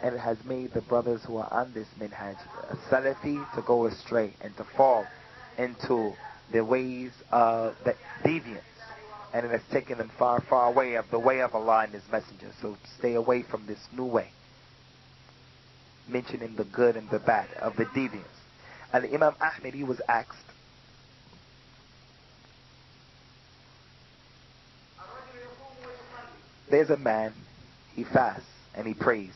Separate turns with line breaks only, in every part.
and it has made the brothers who are on this minhaj Salafi to go astray and to fall into the ways of the deviance, and it has taken them far, far away of the way of Allah and His Messenger. So stay away from this new way, mentioning the good and the bad of the deviance. And Imam Ahmed, he was asked, there's a man, he fasts and he prays.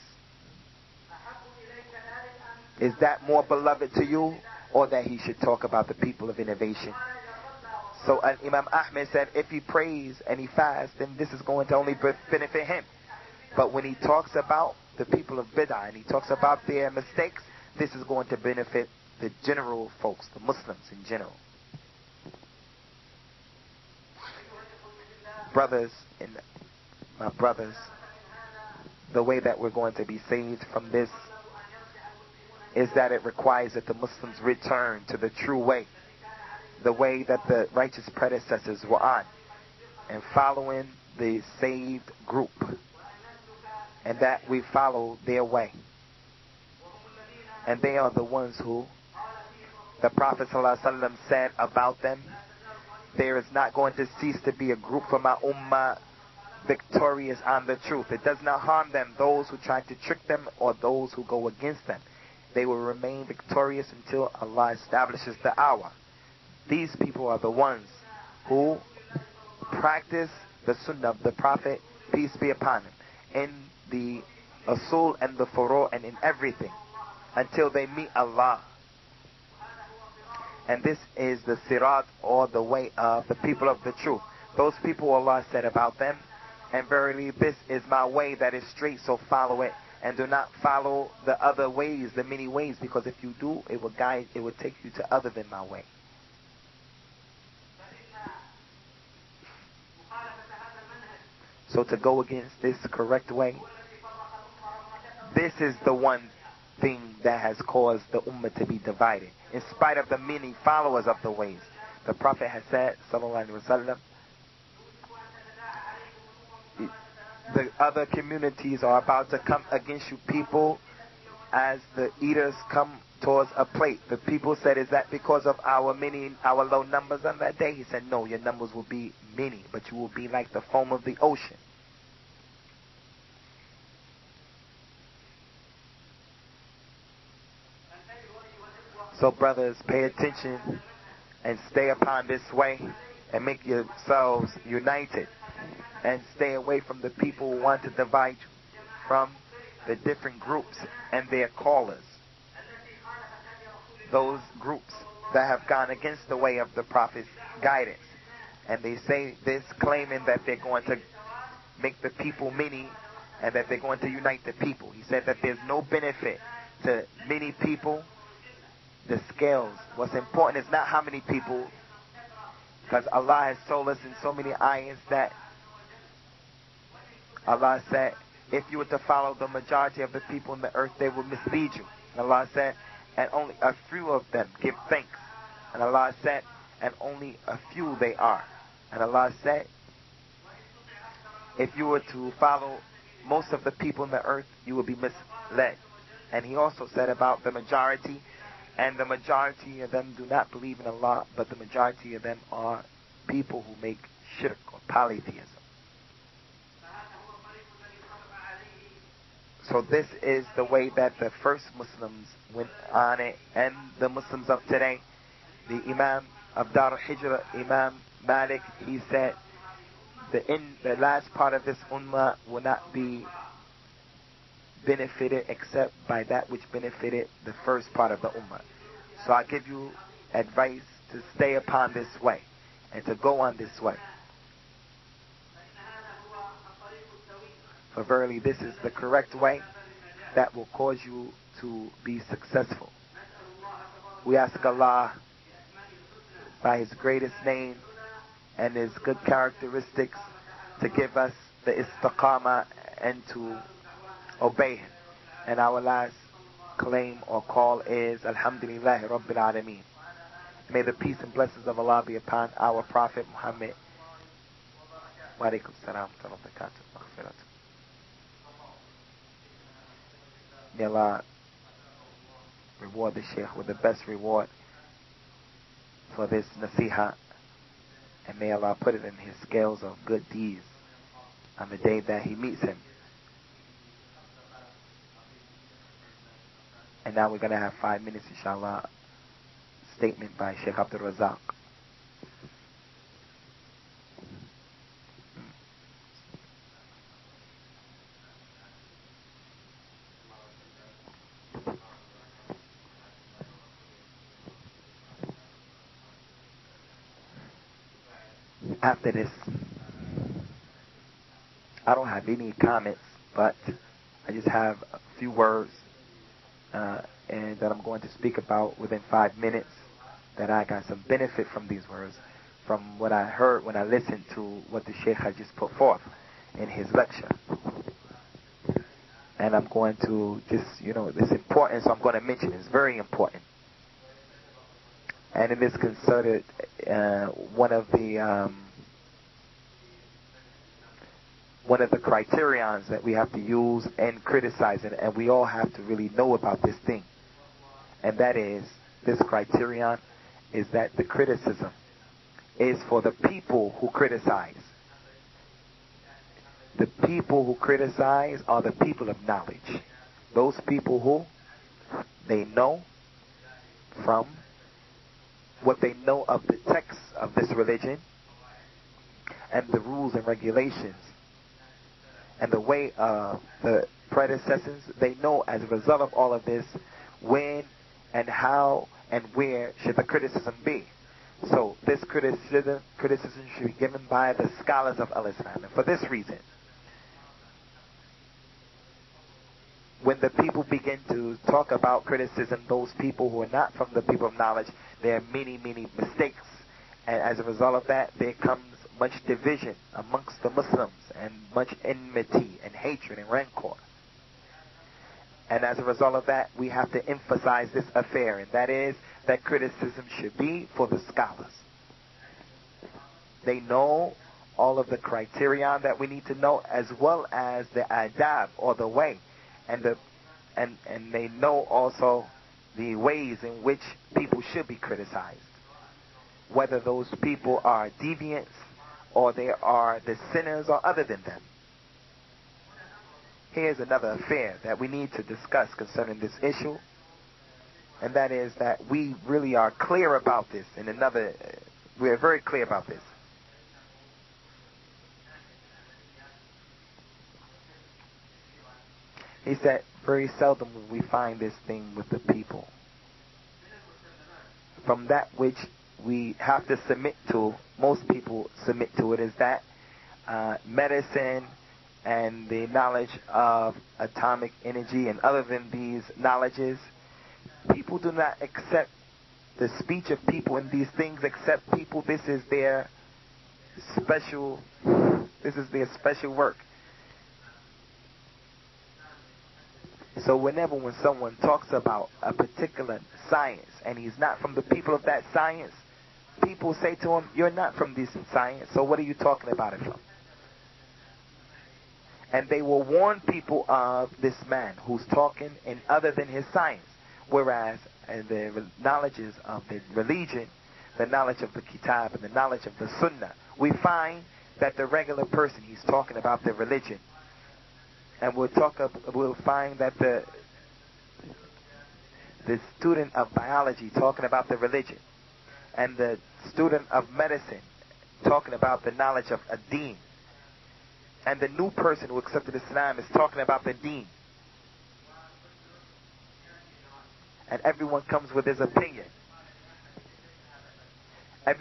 Is that more beloved to you, or that he should talk about the people of innovation? So Imam Ahmed said, if he prays and he fasts, then this is going to only benefit him. But when he talks about the people of bid'ah and he talks about their mistakes, this is going to benefit the general folks, the Muslims in general. Brothers, my brothers, the way that we're going to be saved from this is that it requires that the Muslims return to the true way, the way that the righteous predecessors were on, and following the saved group, and that we follow their way. And they are the ones who the Prophet ﷺ said about them, there is not going to cease to be a group from my ummah victorious on the truth. It does not harm them, those who try to trick them or those who go against them. They will remain victorious until Allah establishes the hour. These people are the ones who practice the sunnah of the Prophet, peace be upon him, in the usul and the furu and in everything, until they meet Allah. And this is the sirat, or the way of the people of the truth. Those people, Allah said about them, and verily this is my way that is straight, so follow it, and do not follow the other ways, the many ways, because if you do, it will take you to other than my way. So to go against this correct way, this is the one thing that has caused the ummah to be divided. In spite of the many followers of the ways, the Prophet has said, sallallahu alaihi wasallam, the other communities are about to come against you people as the eaters come towards a plate. The people said, is that because of our low numbers on that day? He said, no, your numbers will be many, but you will be like the foam of the ocean. So brothers, pay attention and stay upon this way and make yourselves united, and stay away from the people who want to divide you, from the different groups and their callers, those groups that have gone against the way of the Prophet's guidance. And they say this, claiming that they're going to make the people many and that they're going to unite the people. He said that there's no benefit to many people. The scales, what's important is not how many people, because Allah has told us in so many ayahs that Allah said, if you were to follow the majority of the people in the earth, they will mislead you. And Allah said, and only a few of them give thanks. And Allah said, and only a few they are. And Allah said, if you were to follow most of the people in the earth, you will be misled. And He also said about the majority, and the majority of them do not believe in Allah, but the majority of them are people who make shirk or polytheism. So this is the way that the first Muslims went on it, and the Muslims of today. The Imam of Dar al-Hijra, Imam Malik, he said, the last part of this ummah will not be benefited except by that which benefited the first part of the ummah. So I give you advice to stay upon this way and to go on this way. For verily this is the correct way that will cause you to be successful. We ask Allah by His greatest name and His good characteristics to give us the istiqamah and to obey Him. And our last claim or call is Alhamdulillahi Rabbil Alameen. May the peace and blessings of Allah be upon our Prophet Muhammad. Wa alaikum salam wa rahmatullahi wa barakatuh. May Allah reward the Shaykh with the best reward for this nasiha, and may Allah put it in his scales of good deeds on the day that he meets him. And now we're going to have 5 minutes, inshallah, statement by Sheikh Abdul Razak. After this, I don't have any comments, but I just have a few words and that I'm going to speak about within 5 minutes, that I got some benefit from these words, from what I heard when I listened to what the Sheikh had just put forth in his lecture. And I'm going to just, it's important, so I'm going to mention it. It's very important. And it is considered one of the criterions that we have to use in criticizing, and we all have to really know about this thing. And that is, this criterion is that the criticism is for the people who criticize. The people who criticize are the people of knowledge. Those people who they know from what they know of the text of this religion and the rules and regulations and the way of the predecessors. They know as a result of all of this when and how and where should the criticism be. So this criticism should be given by the scholars of al-Islam. And for this reason, when the people begin to talk about criticism, those people who are not from the people of knowledge, there are many, many mistakes. And as a result of that, there comes much division amongst the Muslims and much enmity and hatred and rancor. And as a result of that, we have to emphasize this affair, and that is that criticism should be for the scholars. They know all of the criterion that we need to know, as well as the adab, or the way, and they know also the ways in which people should be criticized, whether those people are deviants or they are the sinners or other than them. Here's another affair that we need to discuss concerning this issue, and that is that we really are clear about this. We're very clear about this. He said, very seldom will we find this thing with the people. From that which we have to submit to, most people submit to it, is that medicine and the knowledge of atomic energy and other than these knowledges, people do not accept the speech of people in these things, except people, this is their special work. So when someone talks about a particular science and he's not from the people of that science, people say to him, you're not from this science, so what are you talking about it from? And they will warn people of this man who's talking in other than his science. Whereas in the knowledges of the religion, the knowledge of the kitab and the knowledge of the sunnah, we find that the regular person, he's talking about the religion. And we'll find that the student of biology talking about the religion, and the student of medicine talking about the knowledge of a deen, and the new person who accepted Islam is talking about the deen. And everyone comes with his opinion. And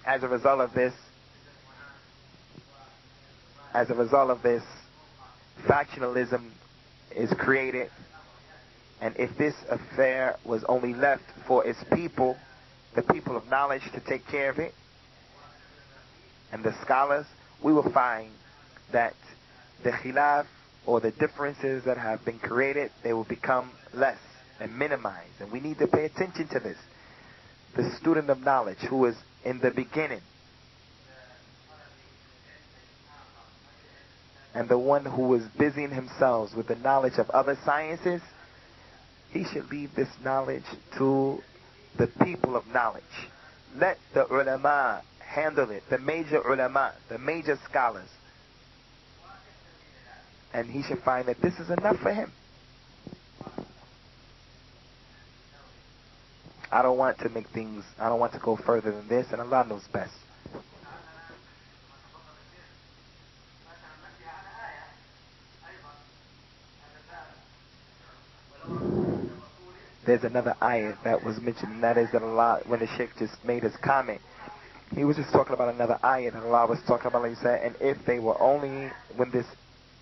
as a result of this, factionalism is created. And if this affair was only left for its people, the people of knowledge, to take care of it, and the scholars, we will find that the khilaf, or the differences that have been created, they will become less and minimized. And we need to pay attention to this. The student of knowledge who is in the beginning, and the one who is busying himself with the knowledge of other sciences, he should leave this knowledge to the people of knowledge. Let the ulama handle it, the major ulama, the major scholars. And he should find that this is enough for him. I don't want to go further than this, and Allah knows best. There's another ayah that was mentioned, and that is that Allah, when the Sheikh just made his comment, he was just talking about another ayah that Allah was talking about, like he said, and if they were only, when this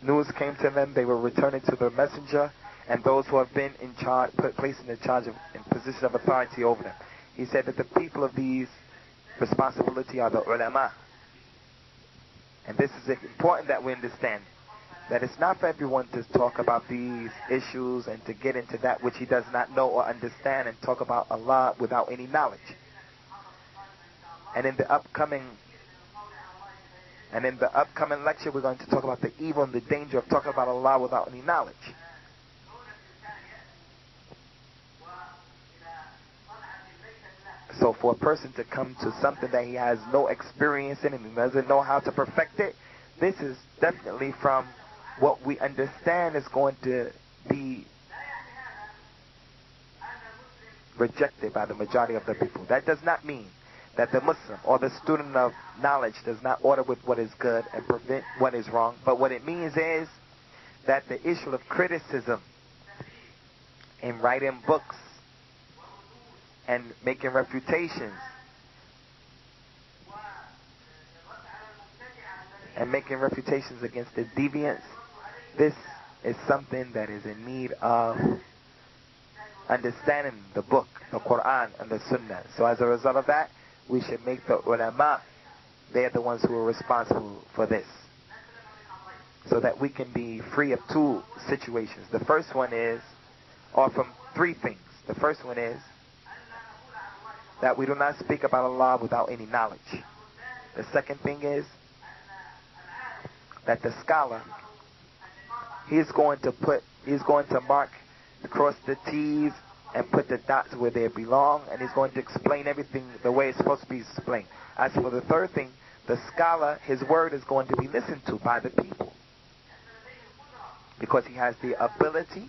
news came to them, they were returning to the messenger, and those who have been in charge, placed in charge of, in position of authority over them. He said that the people of these responsibility are the ulama. And this is important that we understand, that it's not for everyone to talk about these issues and to get into that which he does not know or understand and talk about Allah without any knowledge. And in the upcoming lecture, we're going to talk about the evil and the danger of talking about Allah without any knowledge. So for a person to come to something that he has no experience in and he doesn't know how to perfect it, this is definitely from what we understand is going to be rejected by the majority of the people. That does not mean that the Muslim or the student of knowledge does not order with what is good and prevent what is wrong. But what it means is that the issue of criticism in writing books and making refutations against the deviants, this is something that is in need of understanding the book, the Qur'an and the Sunnah. So as a result of that, we should make the ulama, they're the ones who are responsible for this, so that we can be free of two situations. The first one is, or from three things. The first one is that we do not speak about Allah without any knowledge. The second thing is that the scholar, he's going to mark, cross the T's and put the dots where they belong, and he's going to explain everything the way it's supposed to be explained. As for the third thing, the scholar, his word is going to be listened to by the people, because he has the ability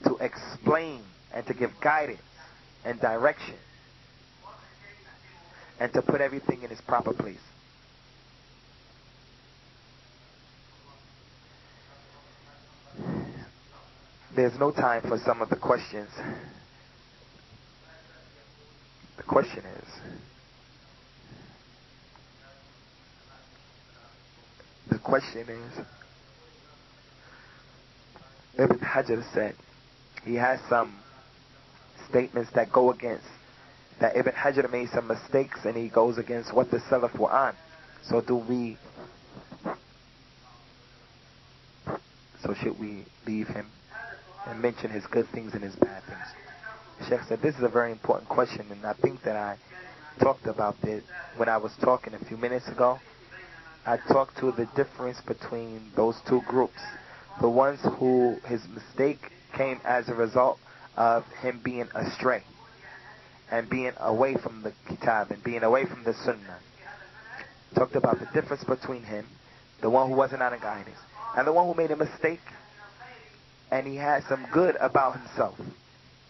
to explain and to give guidance and direction and to put everything in its proper place. There's no time for some of the questions. The question is, Ibn Hajar said he has some statements that go against, that Ibn Hajar made some mistakes and he goes against what the Salaf were on. So should we leave him and mention his good things and his bad things? Sheikh said this is a very important question, and I think that I talked about it when I was talking a few minutes ago. I talked to the difference between those two groups. The ones who his mistake came as a result of him being astray and being away from the kitab and being away from the sunnah. Talked about the difference between him, the one who wasn't on a guidance, and the one who made a mistake and he had some good about himself,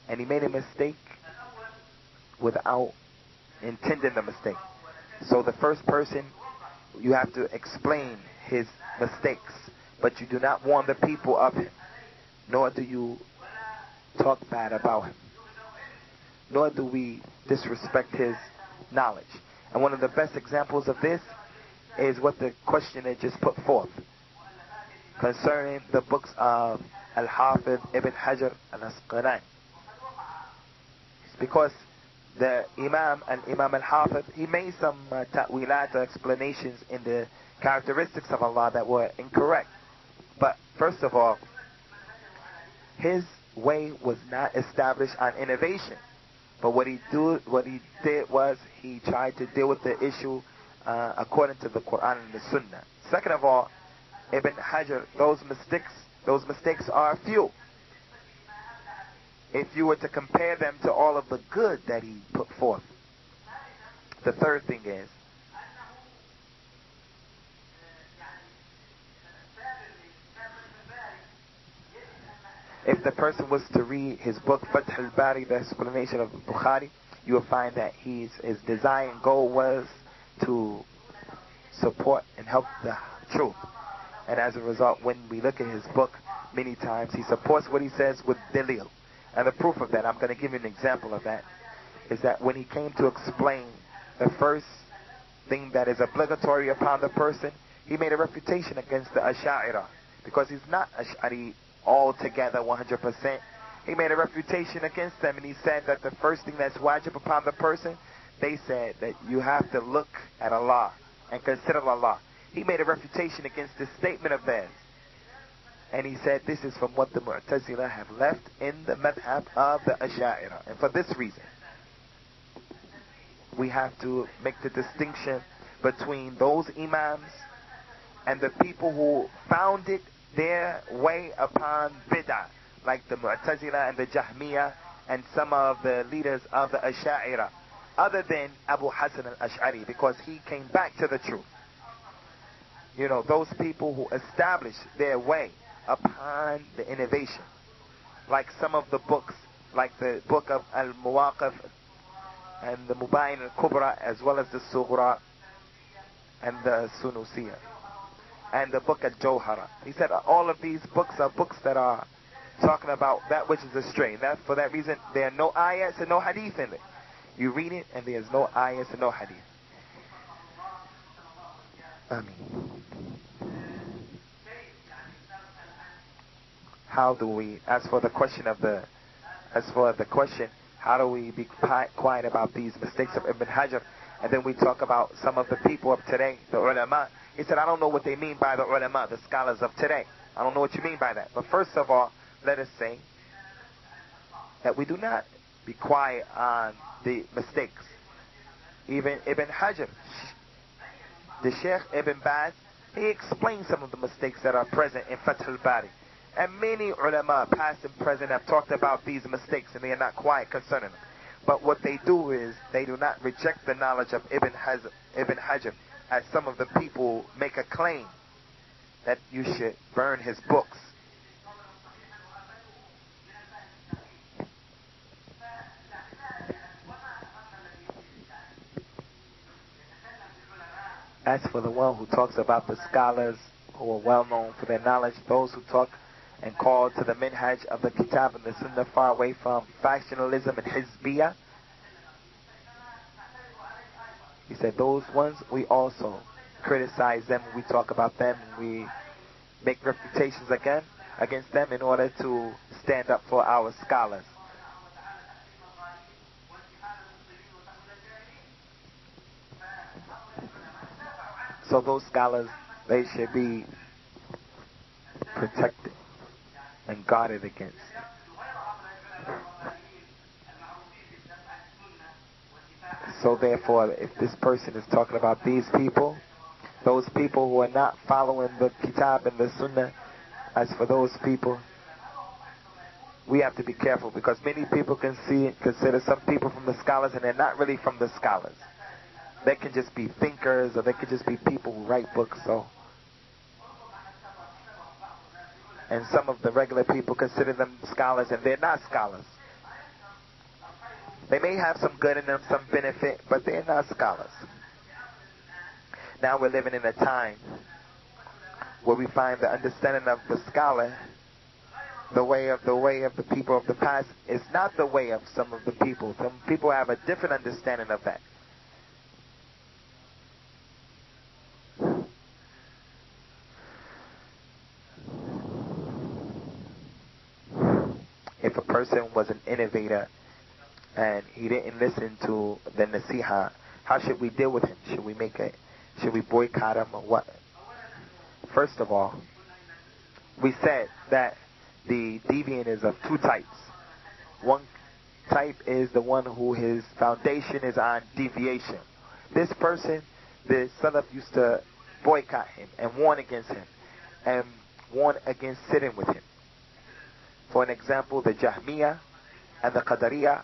and he made a mistake without intending the mistake. So the first person, you have to explain his mistakes, but you do not warn the people of him, nor do you talk bad about him, nor do we disrespect his knowledge. And one of the best examples of this is what the questioner just put forth concerning the books of al-Hafiz Ibn Hajar al-Asqalani. It's because the Imam al-Hafiz, he made some ta'wilat or explanations in the characteristics of Allah that were incorrect. But first of all, his way was not established on innovation. But what he did was he tried to deal with the issue according to the Qur'an and the Sunnah. Second of all, Ibn Hajar, those mistakes are few. If you were to compare them to all of the good that he put forth. The third thing is, if the person was to read his book Fath al-Bari, the explanation of Bukhari, you will find that his desire and goal was to support and help the truth. And as a result, when we look at his book, many times he supports what he says with dalil. And the proof of that, I'm going to give you an example of that, is that when he came to explain the first thing that is obligatory upon the person, he made a refutation against the Ash'ari, because he's not Ash'ari altogether 100%. He made a refutation against them, and he said that the first thing that's wajib upon the person, they said that you have to look at Allah and consider Allah. He made a refutation against this statement of theirs. And he said this is from what the Mu'tazila have left in the madhab of the Ash'ari. And for this reason, we have to make the distinction between those imams and the people who founded their way upon bid'ah, like the Mu'tazila and the Jahmiyyah and some of the leaders of the Ash'ari, other than Abu Hasan al-Ash'ari, because he came back to the truth. You know, those people who established their way upon the innovation, like some of the books, like the book of Al-Muwaqif and the Mubayin al-Kubra, as well as the Sughra and the Sunusiyya and the book al-Jawhara. He said all of these books are books that are talking about that which is astray. That, for that reason, there are no ayats and no hadith in it. You read it and there's no ayats and no hadith. How do we, as for the question, how do we be quiet about these mistakes of Ibn Hajar? And then we talk about some of the people of today, the ulama. He said, I don't know what they mean by the ulama, the scholars of today. I don't know what you mean by that. But first of all, let us say that we do not be quiet on the mistakes. Even Ibn Hajar, the Sheikh Ibn Baz, he explained some of the mistakes that are present in Fath al-Bari. And many ulama, past and present, have talked about these mistakes, and they are not quiet concerning them. But what they do is, they do not reject the knowledge of Ibn Hajar, as some of the people make a claim that you should burn his books. As for the one who talks about the scholars who are well known for their knowledge, those who talk and call to the minhaj of the kitab and the sunnah, far away from factionalism and hizbiyah, he said those ones, we also criticize them, we talk about them, we make reputations against them in order to stand up for our scholars. So those scholars, they should be protected and guarded against. So therefore, if this person is talking about these people, those people who are not following the kitab and the sunnah, as for those people, we have to be careful, because many people consider some people from the scholars, and they're not really from the scholars. They can just be thinkers, or they could just be people who write books. And some of the regular people consider them scholars, and they're not scholars. They may have some good in them, some benefit, but they're not scholars. Now we're living in a time where we find the understanding of the scholar, the way of the people of the past, is not the way of some of the people. Some people have a different understanding of that. If a person was an innovator and he didn't listen to the nasiha, how should we deal with him? Should we boycott him, or what? First of all, we said that the deviant is of two types. One type is the one who his foundation is on deviation. This person the Salaf used to boycott him and warn against him and warn against sitting with him. For an example, the Jahmiyyah and the Qadariyah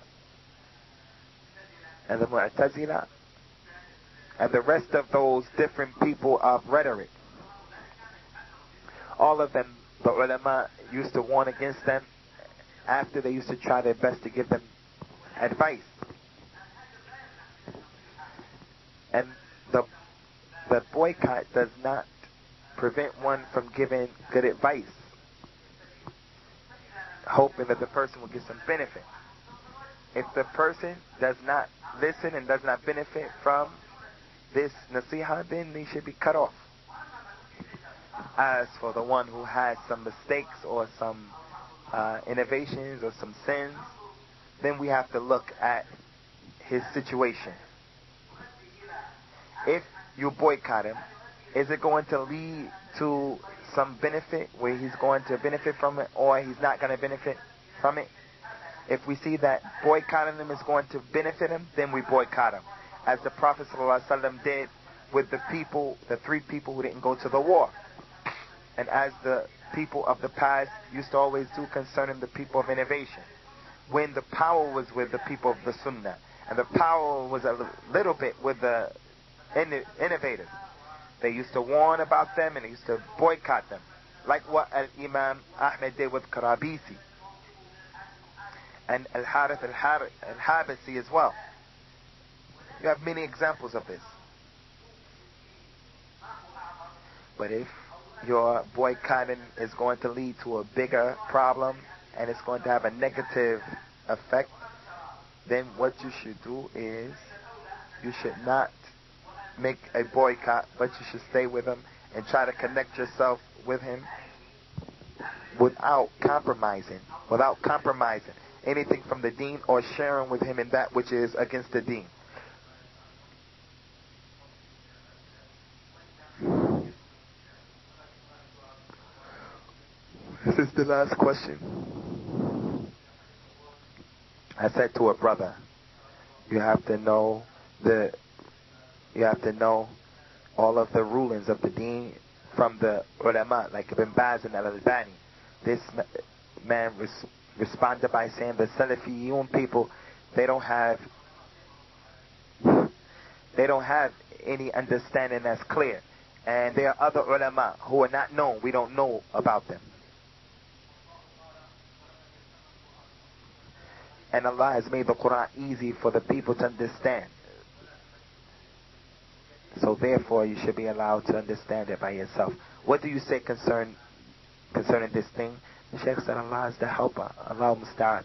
and the Mu'tazila and the rest of those different people of rhetoric. All of them, the ulama used to warn against them after they used to try their best to give them advice. And the boycott does not prevent one from giving good advice, hoping that the person will get some benefit. If the person does not listen and does not benefit from this nasiha, then they should be cut off. As for the one who has some mistakes or some innovations or some sins, then we have to look at his situation. If you boycott him, is it going to lead to some benefit where he's going to benefit from it, or he's not going to benefit from it? If we see that boycotting him is going to benefit him, then we boycott him, as the Prophet ﷺ did with the people, the 3 people who didn't go to the war, and as the people of the past used to always do concerning the people of innovation. When the power was with the people of the Sunnah, and the power was a little bit with the innovators, they used to warn about them and they used to boycott them, like what Imam Ahmed did with Karabisi and Al-Harith al-Habasi as well. You have many examples of this. But if your boycotting is going to lead to a bigger problem and it's going to have a negative effect, then what you should do is you should not make a boycott, but you should stay with him and try to connect yourself with him without compromising anything from the deen or sharing with him in that which is against the deen. This is the last question. I said to a brother, you have to know all of the rulings of the deen from the ulama, like Ibn Baz and al-Albani. This man responded by saying the Salafiyun people, they don't have any understanding that's clear, and there are other ulama who are not known. We don't know about them. And Allah has made the Qur'an easy for the people to understand. So therefore you should be allowed to understand it by yourself. What do you say concerning this thing? The Shaykh said Allah is the helper. Allah musta'an.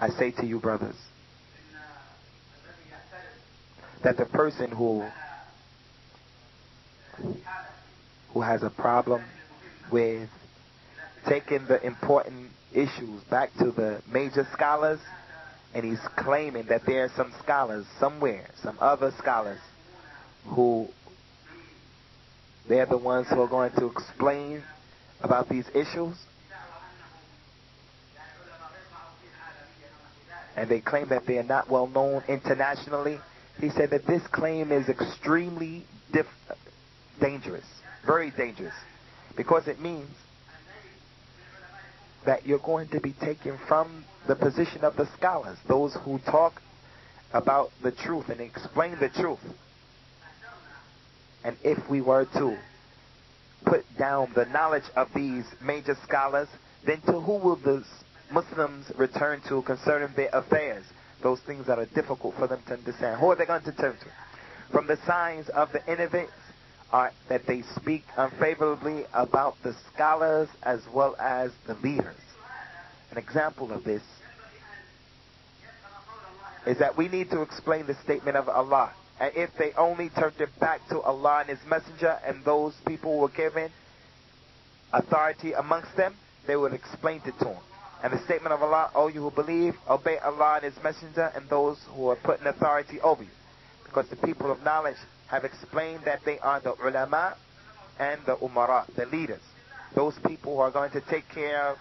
I say to you brothers, that the person who has a problem with taking the important issues back to the major scholars, and he's claiming that there are some scholars somewhere, some other scholars, who they're the ones who are going to explain about these issues, and they claim that they are not well known internationally. He said that this claim is extremely dangerous, very dangerous, because it means that you're going to be taken from the position of the scholars, those who talk about the truth and explain the truth. And if we were to put down the knowledge of these major scholars, then to who will the Muslims return to concerning their affairs? Those things that are difficult for them to understand. Who are they going to turn to? From the signs of the innovators are that they speak unfavorably about the scholars as well as the leaders. An example of this is that we need to explain the statement of Allah. And if they only turned it back to Allah and His Messenger, and those people were given authority amongst them, they would explain it to them. And the statement of Allah, O you who believe, obey Allah and His Messenger and those who are put in authority over you. Because the people of knowledge have explained that they are the ulama and the umara, the leaders. Those people who are going to take care of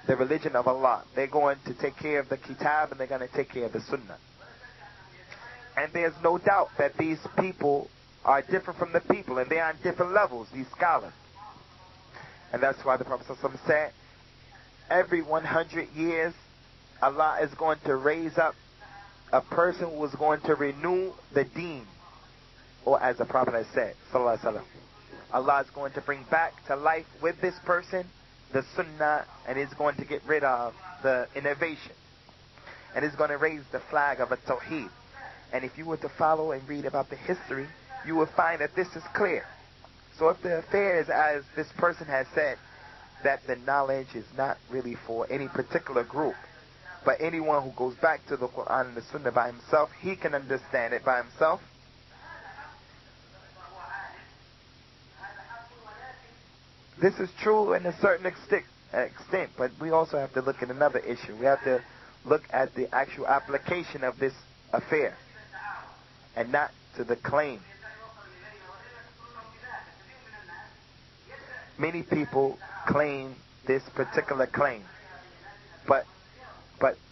the religion of Allah. They're going to take care of the kitab and they're going to take care of the sunnah. And there's no doubt that these people are different from the people, and they are on different levels, these scholars. And that's why the Prophet ﷺ said, every 100 years, Allah is going to raise up a person who is going to renew the deen. Or as the Prophet has said, Sallallahu Alaihi Wasallam, Allah is going to bring back to life with this person the sunnah, and is going to get rid of the innovation. And is going to raise the flag of a tawheed. And if you were to follow and read about the history, you will find that this is clear. So if the affair is as this person has said, that the knowledge is not really for any particular group, but anyone who goes back to the Qur'an and the Sunnah by himself, he can understand it by himself. This is true in a certain extent, but we also have to look at another issue. We have to look at the actual application of this affair, and not to the claim. Many people claim this particular claim, but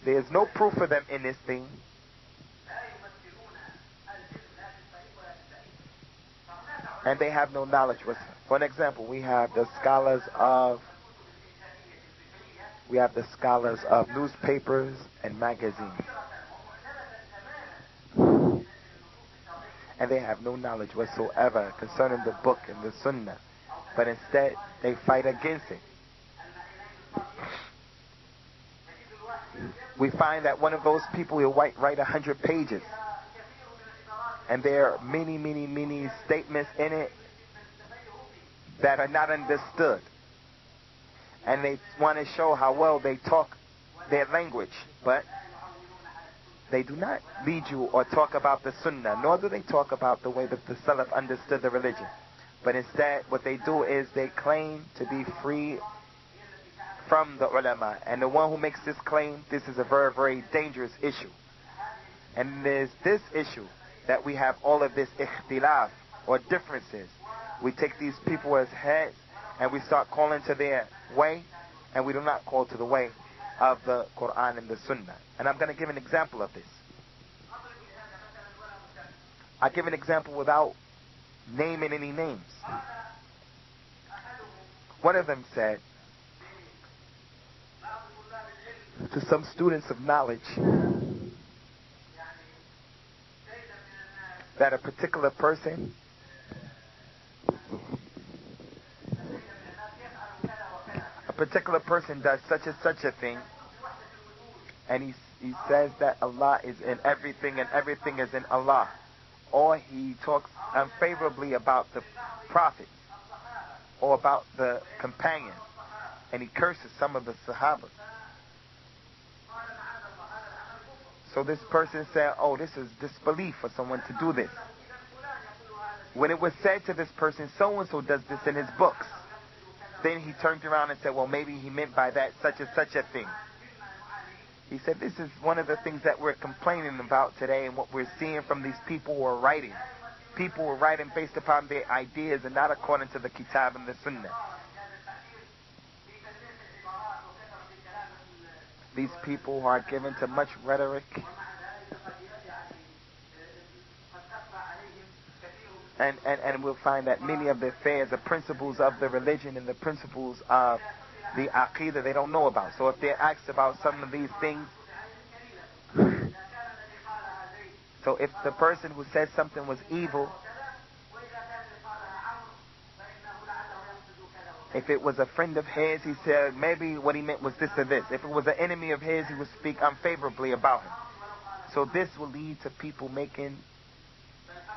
there's no proof for them in this thing. And they have no knowledge. For an example, we have the scholars of newspapers and magazines. And they have no knowledge whatsoever concerning the book and the sunnah. But instead, they fight against it. We find that one of those people will write 100 pages. And there are many statements in it that are not understood. And they want to show how well they talk their language. But they do not lead you or talk about the sunnah, nor do they talk about the way that the Salaf understood the religion. But instead, what they do is they claim to be free from the ulama. And the one who makes this claim, this is a very dangerous issue. And there's this issue that we have all of this ikhtilaf, or differences. We take these people as heads and we start calling to their way, and we do not call to the way of the Qur'an and the Sunnah. And I'm going to give an example of this. I give an example without naming any names. One of them said to some students of knowledge that a particular person does such and such a thing, and he says that Allah is in everything and everything is in Allah, or he talks unfavorably about the Prophet or about the companions, and he curses some of the Sahaba. So this person said, oh, this is disbelief for someone to do this. When it was said to this person, so-and-so does this in his books, then he turned around and said, well, maybe he meant by that such and such a thing. He said, this is one of the things that we're complaining about today, and what we're seeing from these people who are writing. People who are writing based upon their ideas and not according to the Kitab and the Sunnah. These people who are given to much rhetoric, and we'll find that many of the affairs, the principles of the religion and the principles of the aqidah, they don't know about. So if they're asked about some of these things, so if the person who said something was evil, if it was a friend of his, he said maybe what he meant was this or this. If it was an enemy of his, he would speak unfavorably about him. So this will lead to people making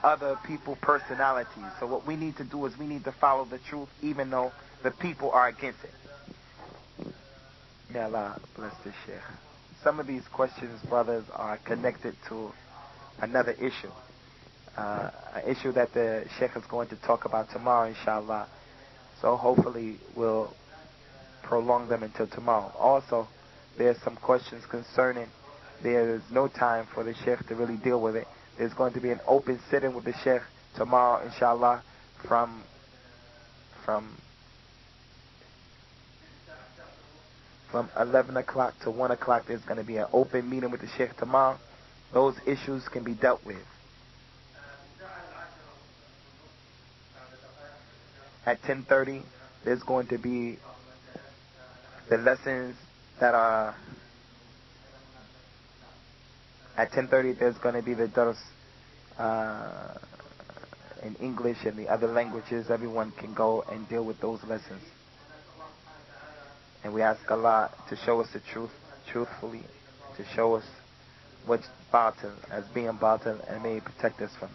other people personalities. So what we need to do is we need to follow the truth even though the people are against it. May Allah bless this Sheikh. Some of these questions, brothers, are connected to another issue. An issue that the Sheikh is going to talk about tomorrow, inshallah. So hopefully we'll prolong them until tomorrow. Also, there's some questions concerning, there's no time for the Sheikh to really deal with it. There's going to be an open sitting with the Sheikh tomorrow, inshallah, from 11 o'clock to 1 o'clock. There's going to be an open meeting with the Sheikh tomorrow. Those issues can be dealt with. At 10:30, there's going to be the lessons that are... At 10:30, there's going to be the dars in English and the other languages. Everyone can go and deal with those lessons. And we ask Allah to show us the truth truthfully, to show us what's batil as being batil, and may He protect us from